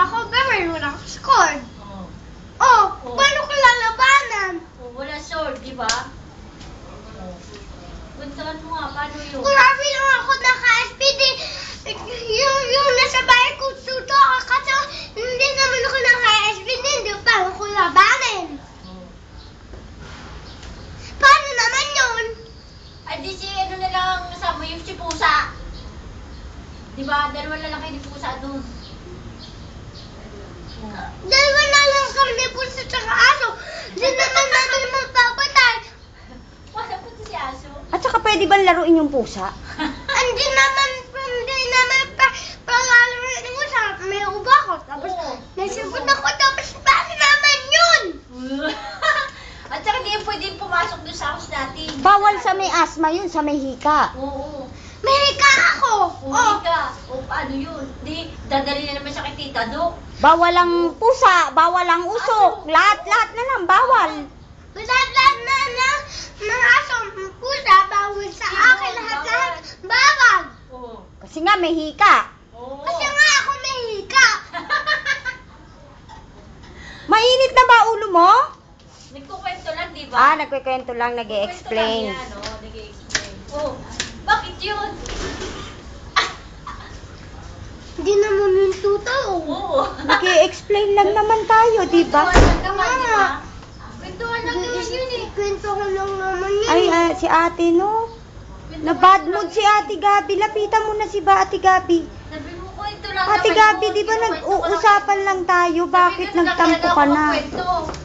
ako, pero wala akong sword. Oh. Oh, paano ko lalabanan? Oh, wala sword, di ba? Oh. Kwentuhan mo nga, paano yun? Grabe lang ako naka-SPD. Yung nasa bahay ko, tuto ako kasi hindi naman ako naka-SPD. Hindi paano ko labanan? Oh. Paano naman yun? Ay, di si ano na lang kasama yung si Pusa. Di ba? Dalawa na lang kayo ni Pusa doon. Dalawa na lang kami po sa tsaka aso. Hindi naman namin magpapatay. Wala po si Aso. At saka pwede ba laruin yung pusa? Hindi naman palaluin ko sa may uba ko. Tapos Oo. nasagot ako, tapos paano naman yun? At saka di pwedeng pumasok doon sa house natin. Bawal sa may asma yun, sa may hika. Oo. May hika ako. Uwi ka. O paano yun? Di, dadali na naman siya kay Tita Do. Bawal ang pusa, bawal ang usok. Lahat na lang, bawal. Lahat na ng aso, pusa, bawal sa akin. Lahat bawal. Oo. Kasi nga may hika. Oo. Kasi nga ako may hika. Mainit na ba ulo mo? Nagkukwento lang, di ba? Ah, nagkikwento lang, nag-e-explain. Nagkukwento lang yan, oh. Nag-e-explain. Oh, bakit yun? Hindi naman yung totoo. Oo. Nag-e-explain lang naman tayo, di ba? Kwentuhan lang naman, di ba? Kwentuhan lang naman yun eh. Kwento ko lang naman yun. Ay, si ate, no? Na bad mood si Ate Gabi. Lapitan mo na si Ate Gabi. Sabi mo, kwento lang Ate naman Gabi, yun. di ba Kinukwento ko lang nag-uusapan lang tayo? Bakit Sabi ko, nagtampo ka na? nagkakala ko kwento.